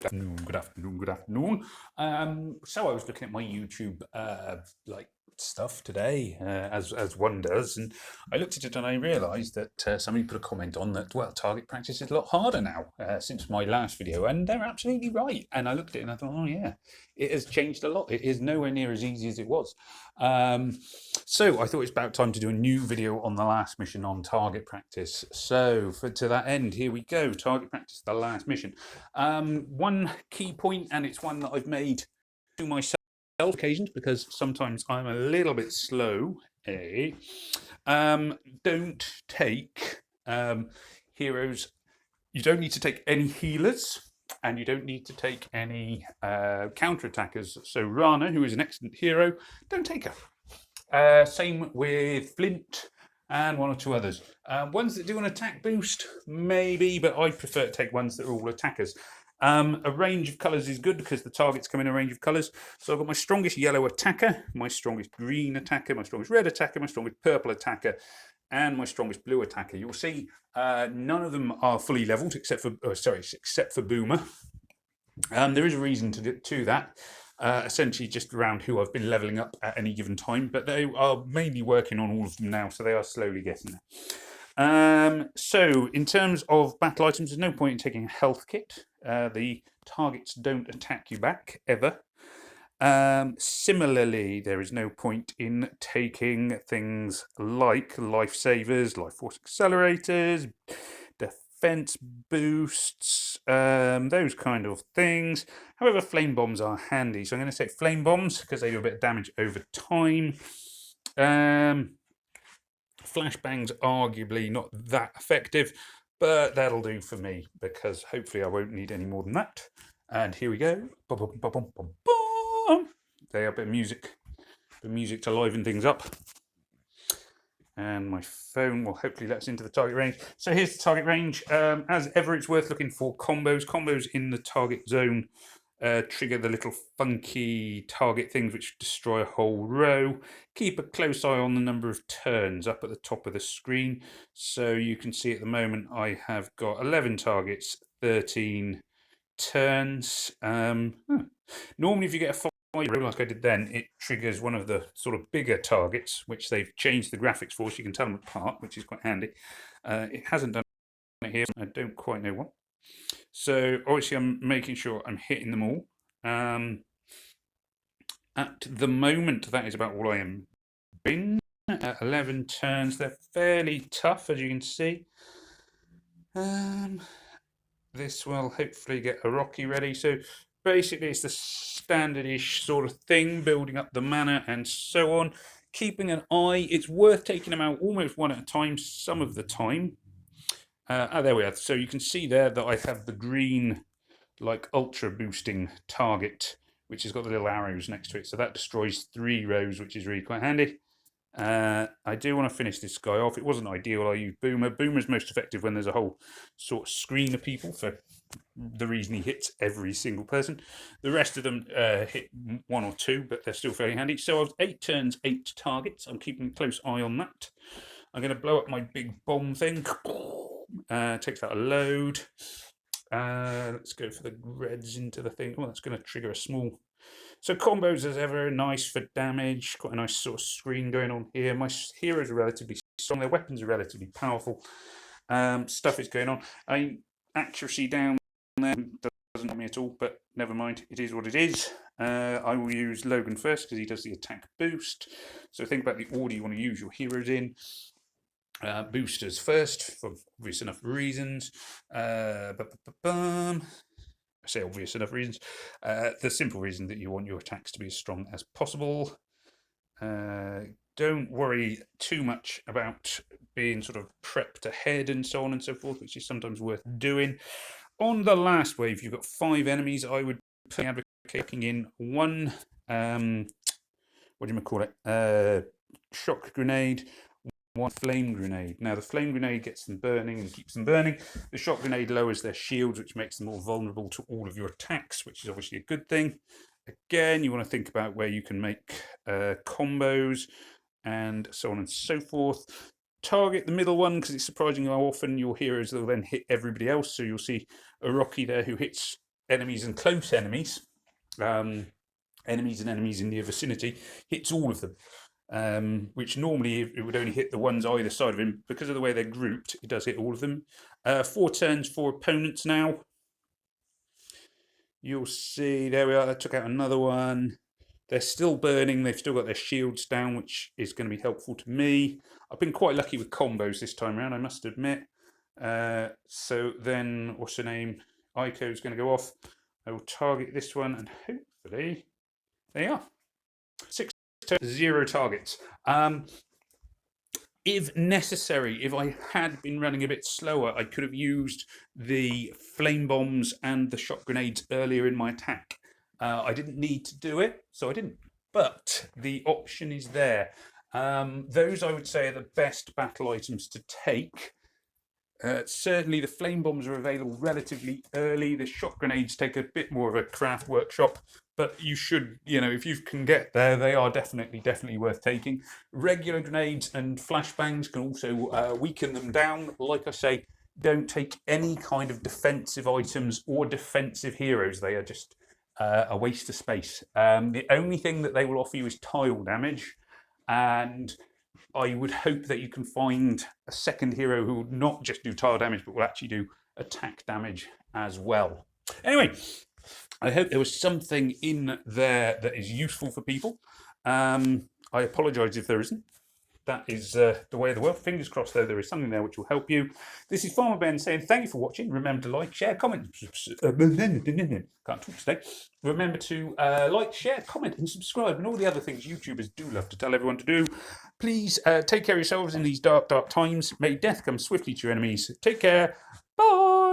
Good afternoon. So I was looking at my YouTube like stuff today, as one does, and I looked at it and I realised that somebody put a comment on that. Well, target practice is a lot harder now since my last video, and they're absolutely right. And I looked at it and I thought, oh yeah, it has changed a lot. It is nowhere near as easy as it was. So I thought it's about time to do a new video on the last mission on target practice. So to that end, here we go. Target practice, the last mission. One key point, and it's one that I've made to myself occasions because sometimes I'm a little bit slow. Don't take heroes. You don't need to take any healers, and you don't need to take any counter attackers. So Rana, who is an excellent hero, don't take her. Same with Flint and one or two others. Ones that do an attack boost, maybe, but I prefer to take ones that are all attackers. A range of colours is good because the targets come in a range of colours. So I've got my strongest yellow attacker, my strongest green attacker, my strongest red attacker, my strongest purple attacker, and my strongest blue attacker. You'll see none of them are fully leveled except for Boomer. There is a reason to that. Essentially just around who I've been leveling up at any given time, but they are mainly working on all of them now, so they are slowly getting there. So in terms of battle items, there's no point in taking a health kit. The targets don't attack you back, ever. Similarly, there is no point in taking things like lifesavers, life force accelerators, defense boosts, those kind of things. However, flame bombs are handy, so I'm going to say flame bombs because they do a bit of damage over time. Flashbangs arguably not that effective, but that'll do for me because hopefully I won't need any more than that. And here we go. They have a bit of music to liven things up. And my phone will hopefully let us into the target range. So here's the target range. As ever, it's worth looking for combos. Combos in the target zone trigger the little funky target things which destroy a whole row. Keep a close eye on the number of turns up at the top of the screen. So you can see at the moment I have got 11 targets, 13 turns. Normally if you get a like I did then, it triggers one of the sort of bigger targets, which they've changed the graphics for, so you can tell them apart, which is quite handy. It hasn't done it here, I don't quite know what. So obviously I'm making sure I'm hitting them all. At the moment, that is about all I am doing. 11 turns, they're fairly tough, as you can see. This will hopefully get a Rocky ready. So basically it's the standardish sort of thing, building up the mana and so on. Keeping an eye, it's worth taking them out almost one at a time, some of the time. There we are. So you can see there that I have the green, like ultra boosting target, which has got the little arrows next to it. So that destroys 3 rows, which is really quite handy. I do want to finish this guy off. It wasn't ideal. I used Boomer. Boomer's most effective when there's a whole sort of screen of people for the reason he hits every single person. The rest of them hit 1 or 2, but they're still fairly handy. So I've 8 turns, 8 targets. I'm keeping a close eye on that. I'm going to blow up my big bomb thing. Takes out a load. Let's go for the reds into the thing. Oh, that's going to trigger a small. So combos as ever, nice for damage. Quite a nice sort of screen going on here. My heroes are relatively strong. Their weapons are relatively powerful. Stuff is going on. I mean, accuracy down there doesn't help me at all, but never mind. It is what it is. I will use Logan first because he does the attack boost. So think about the order you want to use your heroes in. Boosters first for obvious enough reasons. I say obvious enough reasons. The simple reason that you want your attacks to be as strong as possible. Don't worry too much about being sort of prepped ahead and so on and so forth, which is sometimes worth doing. On the last wave, you've got 5 enemies. I would be advocating in 1, what do you call it? Shock grenade, 1 flame grenade. Now, the flame grenade gets them burning and keeps them burning. The shock grenade lowers their shields, which makes them more vulnerable to all of your attacks, which is obviously a good thing. Again, you want to think about where you can make combos and so on and so forth. Target the middle one because it's surprising how often your heroes will then hit everybody else. So you'll see a Rocky there who hits enemies and close enemies, enemies and enemies in the vicinity, hits all of them. Which normally it would only hit the ones either side of him. Because of the way they're grouped, it does hit all of them. 4 turns for opponents now. You'll see, there we are, that took out another one. They're still burning, they've still got their shields down, which is going to be helpful to me. I've been quite lucky with combos this time around, I must admit. So then, what's her name? Aiko's going to go off. I will target this one, and hopefully, there you are. 6 turns, 0 targets. If necessary, if I had been running a bit slower, I could have used the flame bombs and the shot grenades earlier in my attack. I didn't need to do it, so I didn't. But the option is there. Those, I would say, are the best battle items to take. Certainly, the flame bombs are available relatively early. The shot grenades take a bit more of a craft workshop, but you should, if you can get there, they are definitely worth taking. Regular grenades and flashbangs can also weaken them down. Like I say, don't take any kind of defensive items or defensive heroes. They are just a waste of space. The only thing that they will offer you is tile damage, and I would hope that you can find a second hero who will not just do tile damage, but will actually do attack damage as well. Anyway, I hope there was something in there that is useful for people. I apologise if there isn't. That is the way of the world. Fingers crossed, though, there is something there which will help you. This is Farmer Ben saying thank you for watching. Remember to like, share, comment. Can't talk today. Remember to like, share, comment, and subscribe, and all the other things YouTubers do love to tell everyone to do. Please take care of yourselves in these dark, dark times. May death come swiftly to your enemies. Take care. Bye.